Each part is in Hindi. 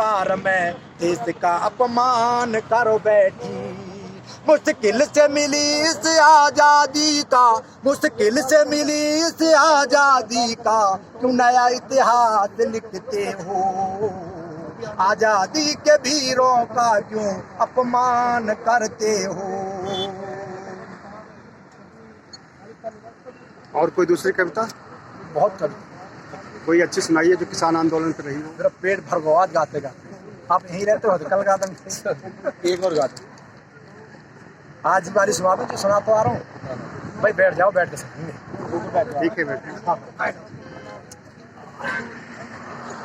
अधिकार में देश का अपमान कर बैठी। मुश्किल से मिली इस आजादी का, मुश्किल से मिली इस आजादी का, क्यों नया इतिहास लिखते हो? आजादी के वीरों का क्यों अपमान करते हो? और कोई दूसरी कविता? बहुत कविता कोई अच्छी सुनाइए जो किसान आंदोलन पर रही हो। मेरा पेट भर गया आज गाते गाते। आप यहीं रहते हो तो कल गा देंगे। एक और गाते आज वाली सुना दो जो सुना तो आ रहा हूँ। भाई बैठ जाओ, बैठ के सुनेंगे। ठीक है बैठे। हाँ,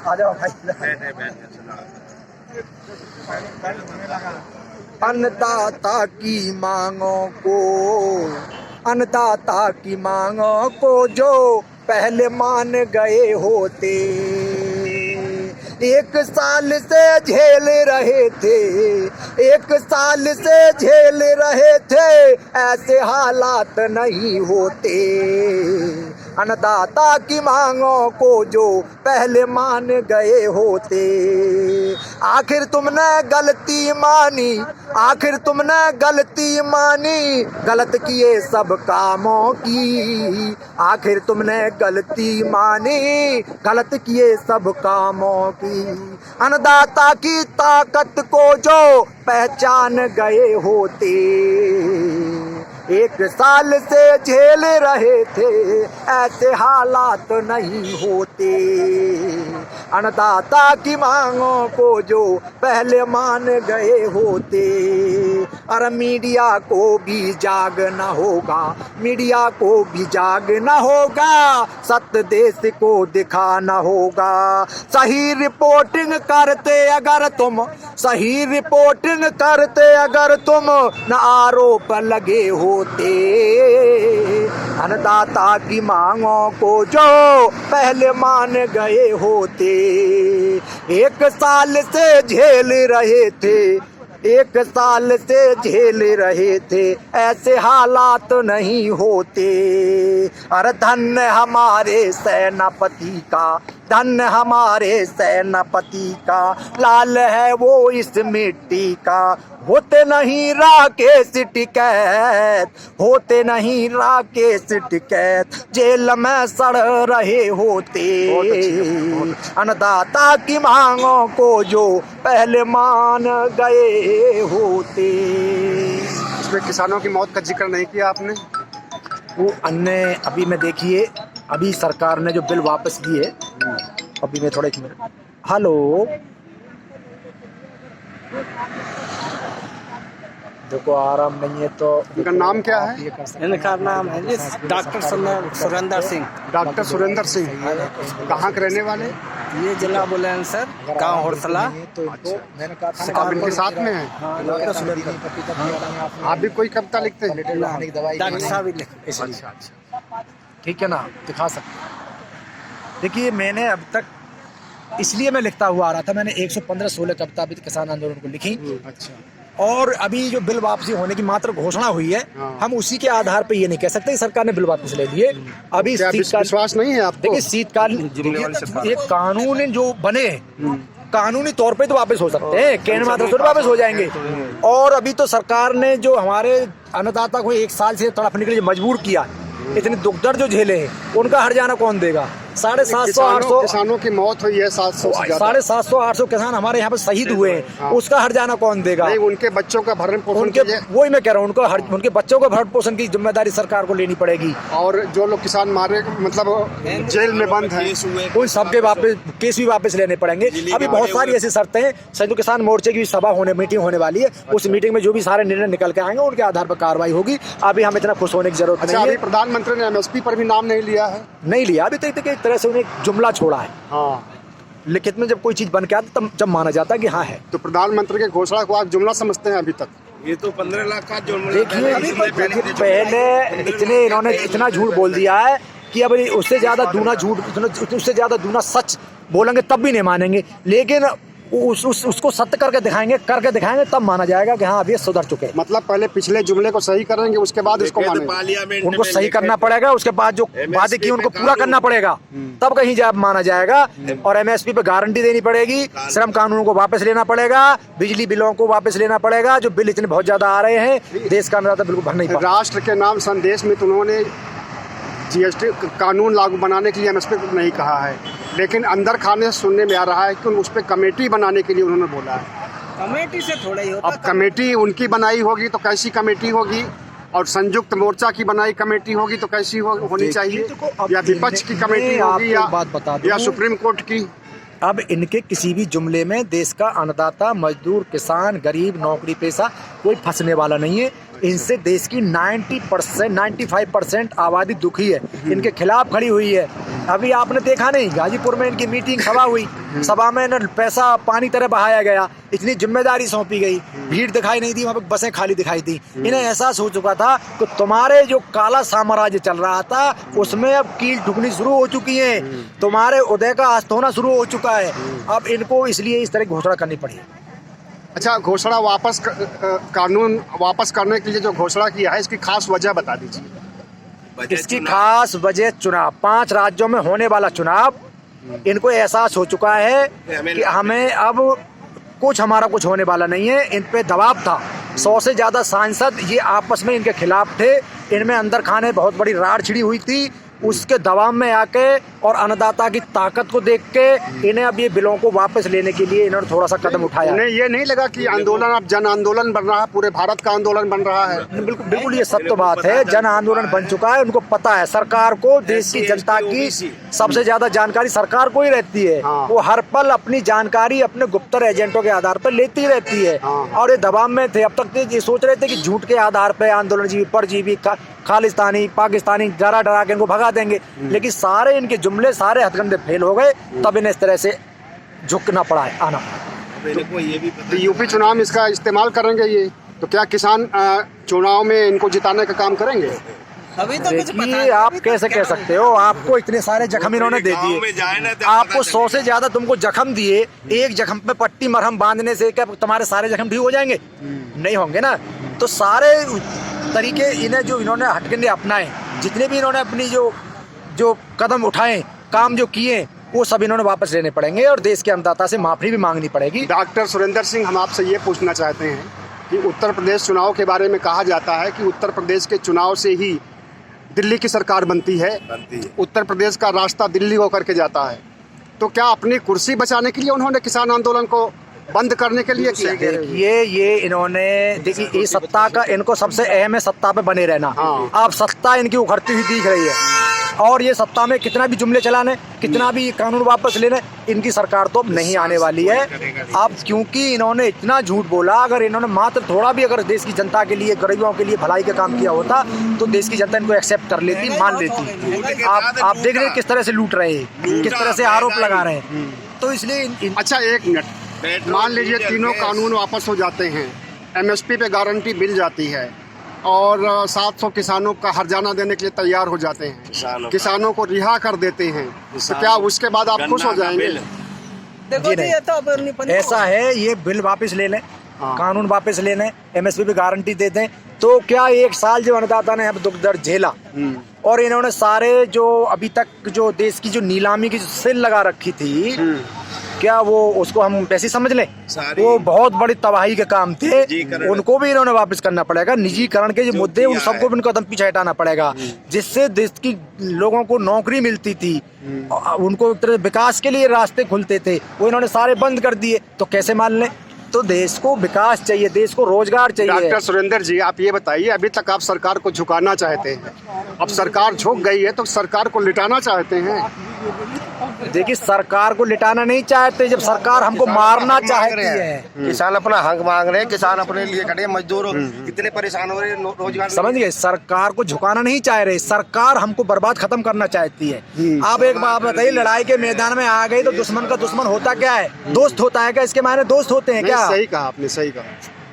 आ जाओ भाई। अन्नदाता की मांगों को, अन्नदाता की मांगों को जो पहले मान गए होते, एक साल से झेल रहे थे, एक साल से झेल रहे थे, ऐसे हालात नहीं होते। अन्नदाता की मांगों को जो पहले मान गए होते, आखिर तुमने गलती मानी, आखिर तुमने गलती मानी, गलत किए सब कामों की, आखिर तुमने गलती मानी, गलत किए सब कामों की। अन्नदाता की ताकत को जो पहचान गए होते, एक साल से झेल रहे थे, ऐसे हालात नहीं होते। अन्नदाता की मांगों को जो पहले मान गए होते। अरे मीडिया को भी जागना होगा, मीडिया को भी जागना होगा, सत्य देश को दिखाना होगा। सही रिपोर्टिंग करते अगर तुम, सही रिपोर्टिंग करते अगर तुम, न आरोप लगे होते। अन्नदाता की मांगों को जो पहले मान गए होते, एक साल से झेल रहे थे, एक साल से झेल रहे थे, ऐसे हालात नहीं होते। अरे धन्य हमारे सेनापति का, धन्य हमारे सेनापति का, लाल है वो इस मिट्टी का। होते नहीं राकेश टिकैत, होते नहीं राकेश टिकैत, जेल में सड़ रहे होते। अन्नदाता की मांगों को जो पहले मान गए होते। इसमें किसानों की मौत का जिक्र नहीं किया आपने। वो अन्य अभी मैं देखिए, अभी सरकार ने जो बिल वापस लिए, अभी मैं थोड़ा एक मिनट। हेलो देखो आराम नहीं है तो। इनका नाम क्या है? इनका नाम है डॉक्टर सुरेंद्र सिंह। डॉक्टर सुरेंद्र सिंह कहाँ के रहने वाले? ये जिला बुलंदशहर, गांव होरसला। आप इनके साथ में हैं? आप भी कोई कविता लिखते हैं? डॉक्टर साहब अच्छा, ठीक है ना, दिखा सकते। देखिए मैंने अब तक इसलिए मैं लिखता हुआ आ रहा था, मैंने 115-16 कविता अभी किसान आंदोलन को लिखी। अच्छा। और अभी जो बिल वापसी होने की मात्र घोषणा हुई है, हम उसी के आधार पे ये नहीं कह सकते सरकार ने बिल वापस ले लिए। अभी विश्वास नहीं है आपको? देखिए शीतकालीन ये कानून जो बने, कानूनी तौर पे तो वापस हो सकते हैं, कहने मात्र से वापस हो जाएंगे। और अभी तो सरकार ने जो हमारे अन्नदाता को 1 साल से तड़पने के लिए मजबूर किया, इतने दुख दर्द जो झेले हैं, उनका हर्जाना कौन देगा? 750-800 किसानों की मौत हुई है, 750-800 किसान हमारे यहाँ पे शहीद हुए हैं, उसका हर्जाना कौन देगा? नहीं, उनके बच्चों का भरण पोषण, उनके वही मैं कह रहा हूँ, उनके बच्चों को भरण पोषण की जिम्मेदारी सरकार को लेनी पड़ेगी। और जो लोग किसान मारे मतलब जेल में बंद हैं, उन सबके वापस केस भी वापस लेने पड़ेंगे। अभी बहुत सारी ऐसी शर्तें हैं। संयुक्त किसान मोर्चे की सभा मीटिंग होने वाली है, उस मीटिंग में जो भी सारे निर्णय निकल के आएंगे उनके आधार पर कार्रवाई होगी। अभी हम इतना खुश होने की जरूरत नहीं है। प्रधानमंत्री ने MSP पर भी नाम नहीं लिया है? नहीं लिया अभी तक, एक तरह से उन्हें जुमला छोड़ा है। हाँ, लिखित में जब कोई चीज बन के आती तब जब माना जाता है कि हाँ है। तो प्रधानमंत्री की घोषणा को आप जुमला समझते हैं अभी तक? ये तो 15 लाख का जुमला। देखिए पहले इतने इन्होंने इतना झूठ बोल दिया है कि अब उससे ज्यादा दूना झूठ, उससे ज्यादा दूना सच बोलेंगे तब भी नहीं मानेंगे। लेकिन उसको सत्य करके दिखाएंगे तब माना जाएगा कि हाँ अब ये सुधर चुके हैं। मतलब पहले पिछले जुमले को सही करेंगे, उसके बाद इसको तो मानेंगे। पार्लियामेंट उनको में सही लेकर करना पड़ेगा, उसके बाद जो वादे किए उनको पूरा करना पड़ेगा, तब कहीं जा माना जाएगा। और एमएसपी पे गारंटी देनी पड़ेगी, श्रम कानूनों को वापस लेना पड़ेगा, बिजली बिलों को वापस लेना पड़ेगा। जो बिल इतने बहुत ज्यादा आ रहे हैं, देश का अन्नदाता बिल्कुल भर नहीं पा। राष्ट्र के नाम संदेश में तो उन्होंने जीएसटी कानून लागू बनाने के लिए एमएसपी को नहीं कहा है, लेकिन अंदर खाने से सुनने में आ रहा है कि उस पर कमेटी बनाने के लिए उन्होंने बोला है। कमेटी से थोड़ा ही होता। अब कमेटी उनकी बनाई होगी तो कैसी कमेटी होगी, और संयुक्त मोर्चा की बनाई कमेटी होगी तो कैसी होनी चाहिए, या विपक्ष की कमेटी होगी या सुप्रीम कोर्ट की। अब इनके किसी भी जुमले में देश का अन्नदाता, मजदूर, किसान, गरीब, नौकरी पेशा कोई फंसने वाला नहीं है। इनसे देश की 90% 95% आबादी दुखी है, इनके खिलाफ खड़ी हुई है। अभी आपने देखा नहीं, गाजीपुर में इनकी मीटिंग सभा हुई, सभा में न पैसा पानी तरह बहाया गया, इतनी जिम्मेदारी सौंपी गई, भीड़ दिखाई नहीं दी, वहाँ पे बसें खाली दिखाई दी। इन्हें एहसास हो चुका था कि तुम्हारे जो काला साम्राज्य चल रहा था उसमें अब कील ठुकनी शुरू हो चुकी है, तुम्हारे उदय का अस्त होना शुरू हो चुका है। अब इनको इसलिए इस तरह की घोषणा करनी पड़ी। अच्छा, घोषणा कानून वापस करने के लिए जो घोषणा किया है, इसकी खास वजह बता दीजिए। इसकी खास वजह चुनाव, 5 राज्यों में होने वाला चुनाव। इनको एहसास हो चुका है कि हमें अब हमारा कुछ होने वाला नहीं है। इन पे दबाव था, 100 से ज्यादा सांसद ये आपस में इनके खिलाफ थे, इनमें अंदर खाने बहुत बड़ी राड़ छिड़ी हुई थी। उसके दबाव में आके और अन्नदाता की ताकत को देख के इन्हें अब ये बिलों को वापस लेने के लिए इन्होंने थोड़ा सा कदम उठाया। उन्हें ये नहीं लगा कि आंदोलन अब जन आंदोलन बन रहा है, पूरे भारत का आंदोलन बन रहा है? बिल्कुल बिल्कुल, ये सत्य बात है, जन आंदोलन बन चुका है। उनको पता है सरकार को, देश की जनता की सबसे ज्यादा जानकारी सरकार को ही रहती है। हाँ। वो हर पल अपनी जानकारी अपने गुप्तर एजेंटों के आधार पर लेती रहती है। हाँ। और ये दबाव में थे, अब तक ये सोच रहे थे कि झूठ के आधार पर आंदोलन परजीवी खालिस्तानी पाकिस्तानी डरा के इनको भगा देंगे, लेकिन सारे इनके जुमले, सारे हथकंडे फेल हो गए। तब इन्हें इस तरह से झुकना पड़ा है, आना। तो यूपी चुनाव में इसका इस्तेमाल करेंगे ये, तो क्या किसान चुनाव में इनको जिताने का काम करेंगे? अभी तो कुछ पता देखिए, नहीं। आप कैसे कह सकते हो? आपको इतने सारे जख्म इन्होंने दे दिए, आपको 100 से ज्यादा तुमको जख्म दिए, एक जख्म पे पट्टी मरहम बांधने से क्या तुम्हारे सारे जख्म ठीक हो जाएंगे? नहीं होंगे ना। तो सारे तरीके इन्हें जो इन्होंने हथकंडे अपनाए, जितने भी इन्होंने अपनी जो कदम उठाए, काम जो किए, वो सब इन्होंने वापस लेने पड़ेंगे और देश के अन्नदाता से माफी भी मांगनी पड़ेगी। डॉक्टर सुरेंद्र सिंह, हम आपसे ये पूछना चाहते हैं कि उत्तर प्रदेश चुनाव के बारे में कहा जाता है कि उत्तर प्रदेश के चुनाव से ही दिल्ली की सरकार बनती है। उत्तर प्रदेश का रास्ता दिल्ली होकर के जाता है, तो क्या अपनी कुर्सी बचाने के लिए उन्होंने किसान आंदोलन को बंद करने के लिए किया? ये इन्होंने, देखिए, ये सत्ता का इनको सबसे अहम है, सत्ता पे बने रहना। हाँ। अब सत्ता इनकी उखड़ती हुई दिख रही है, और ये सत्ता में कितना भी जुमले चलाने, कितना भी कानून वापस लेने, इनकी सरकार तो अब नहीं आने वाली है। अब क्योंकि इन्होंने इतना झूठ बोला, अगर इन्होंने मात्र थोड़ा भी अगर देश की जनता के लिए, गरीबों के लिए भलाई का काम किया होता तो देश की जनता इनको एक्सेप्ट कर लेती, मान लेती। आप देख रहे हैं किस तरह से लूट रहे हैं, किस तरह से आरोप लगा रहे हैं। तो इसलिए अच्छा, 1 मिनट, मान लीजिए तीनों कानून वापस हो जाते हैं, एमएसपी पे गारंटी मिल जाती है और 700 किसानों का हर्जाना देने के लिए तैयार हो जाते हैं, किसानों को रिहा कर देते हैं, तो क्या उसके बाद आप खुश हो जाएंगे? देखो जी, ये तो अब नहीं ऐसा है, ये बिल वापस ले लें, हाँ। कानून वापस ले लें, एमएसपी पे गारंटी दे दें, तो क्या 1 साल जो अन्नदाता ने अब दुख दर्द झेला, और इन्होंने सारे जो अभी तक जो देश की जो नीलामी की जो सेल लगा रखी थी, क्या वो उसको हम वैसे समझ लें? वो बहुत बड़ी तबाही के काम थे, उनको भी इन्होंने वापस करना पड़ेगा। निजीकरण के जो मुद्दे, उन सबको भी उनको कदम पीछे हटाना पड़ेगा, जिससे देश की लोगों को नौकरी मिलती थी, उनको एक तरह विकास के लिए रास्ते खुलते थे, वो इन्होंने सारे बंद कर दिए। तो कैसे मान लें? तो देश को विकास चाहिए, देश को रोजगार चाहिए। डॉक्टर सुरेंद्र जी, आप ये बताइए, अभी तक आप सरकार को झुकाना चाहते हैं, अब सरकार झुक गई है तो सरकार को लिटाना चाहते हैं? देखिए, सरकार को लिटाना नहीं चाहते, जब सरकार हमको मारना चाहती है। किसान अपना हक मांग रहे हैं, किसान अपने लिए खड़े, मजदूर इतने परेशान हो रहे हैं, रोजगार समझ गए? सरकार को झुकाना नहीं चाह रहे, सरकार हमको बर्बाद खत्म करना चाहती है। आप एक बात बताइए, लड़ाई के मैदान में आ गई तो दुश्मन का दुश्मन होता क्या है? दोस्त होता है क्या? इसके मायने दोस्त होते हैं क्या? सही कहा आपने, सही कहा।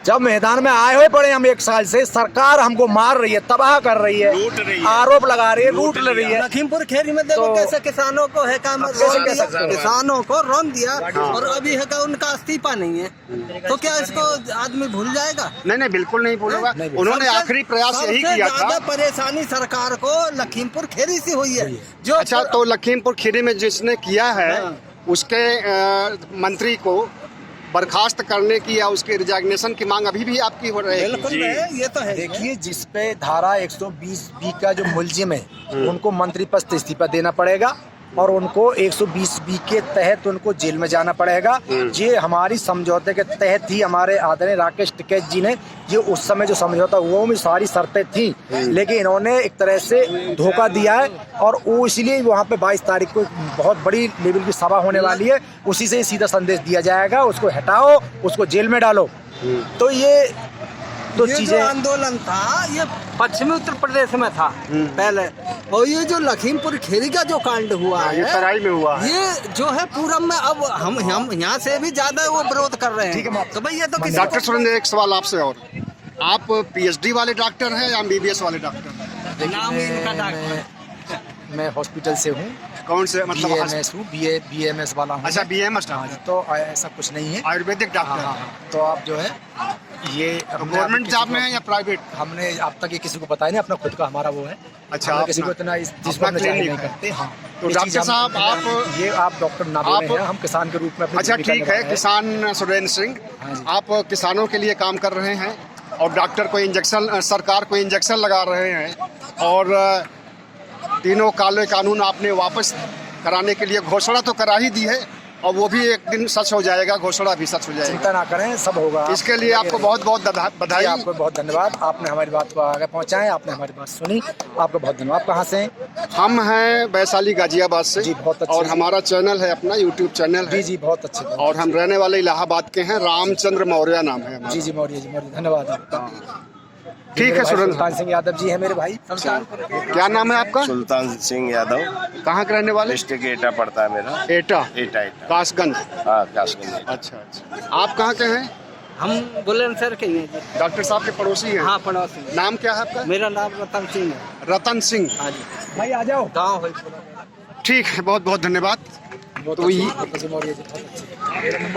जब मैदान में आए हुए पड़े हम 1 साल से, सरकार हमको मार रही है, तबाह कर रही है, आरोप लगा रही है, लूट ले रही है। लखीमपुर खीरी में देखो तो कैसे किसानों को है काम किसानों को रोन दिया हाँ। और अभी है का उनका इस्तीफा नहीं है, तो क्या इसको आदमी भूल जाएगा? नहीं, बिल्कुल नहीं भूलूंगा। उन्होंने आखिरी प्रयास यही किया था। ज्यादा परेशानी सरकार को लखीमपुर खीरी से हुई है। जो अच्छा, तो लखीमपुर खीरी में जिसने किया है उसके मंत्री को बर्खास्त करने की या उसके रिजाइनेशन की मांग अभी भी आपकी हो रही है? बिल्कुल है, ये तो है। देखिए, जिस पे धारा 120B का जो मुलजिम है उनको मंत्री पद से इस्तीफा देना पड़ेगा और उनको 120B के तहत उनको जेल में जाना पड़ेगा। ये हमारी समझौते के तहत ही हमारे आदरणीय राकेश टिकैत जी ने ये उस समय जो समझौता हुआ में सारी शर्तें थी, लेकिन इन्होंने एक तरह से धोखा दिया है और वो इसलिए वहाँ पे 22 तारीख को बहुत बड़ी लेवल की सभा होने वाली है, उसी से सीधा संदेश दिया जाएगा, उसको हटाओ, उसको जेल में डालो। तो ये ये जो आंदोलन था ये पश्चिमी उत्तर प्रदेश में था पहले, और ये जो लखीमपुर खीरी का जो कांड हुआ है ये तराई में हुआ है। ये जो है पूरब में अब हम यहाँ से भी ज्यादा वो विरोध कर रहे हैं। तो भाई ये तो किसी डॉक्टर सुरेंद्र, एक सवाल आपसे और, आप PhD वाले डॉक्टर हैं या MBBS वाले डॉक्टर? नाम ही इनका डॉक्टर। मैं हॉस्पिटल से हूँ, कौन से मतलब? BMS हूँ, BAMS वाला हूँ। अच्छा, BMS डॉक्टर, तो ऐसा कुछ नहीं है। आयुर्वेदिक डॉक्टर। हाँ, तो आप जो है ये गवर्नमेंट जॉब में है या प्राइवेट? हमने अब तक ये किसी को बताया नहीं, अपना खुद का हमारा वो है। अच्छा, हम किसी को इतना इस चीज अपना पर जाहिर क्लिनिक नहीं है। करते। हाँ, तो ये डॉक्टर चीज़ हम- साहब, आप ये आप डॉक्टर ना बोले हैं, हम किसान के रूप में अपनी अच्छा, भूमिका ठीक निभा है, रहे हैं। किसान सुरेंद्र सिंह, हाँ जी। आप किसानों के लिए काम कर रहे हैं और डॉक्टर को इंजेक्शन, सरकार को इंजेक्शन लगा रहे हैं और तीनों काले कानून आपने वापस कराने के लिए घोषणा तो करा ही दी है और वो भी एक दिन सच हो जाएगा, घोषणा भी सच हो जाएगी। चिंता ना करें, सब होगा। इसके लिए आपको बहुत बहुत बधाई। आपको बहुत धन्यवाद, आपने हमारी बात को आगे पहुंचाएं, आपने हमारी बात सुनी, आपको बहुत धन्यवाद। आप कहाँ से हैं? हम हैं वैशाली गाजियाबाद से जी, बहुत अच्छे और जी। हमारा चैनल है, अपना YouTube चैनल है। जी, बहुत अच्छे। और हम रहने वाले इलाहाबाद के हैं, रामचंद्र मौर्य नाम है हमारा। जी, मौर्य जी, मौर्य, धन्यवाद आपका। ठीक है सुरेंद्र, सुल्तान सिंह यादव जी है मेरे भाई। क्या नाम है आपका? सुल्तान सिंह यादव, कहाँ के रहने वाले? डिस्ट्रिक्ट एटा पड़ता है मेरा। एटा, एटा कासगंज। हाँ, कासगंज। अच्छा, आप कहाँ के हैं? हम बुलंदशहर के ही हैं जी। डॉक्टर साहब के पड़ोसी हैं? हाँ, पड़ोसी। नाम क्या है आपका? मेरा नाम रतन सिंह है। रतन सिंह। हाँ जी, भाई आ जाओ। गाँव है। ठीक है, बहुत बहुत धन्यवाद। बहुत तो अच्छे, मौर्य जी, बहुत अच्छे।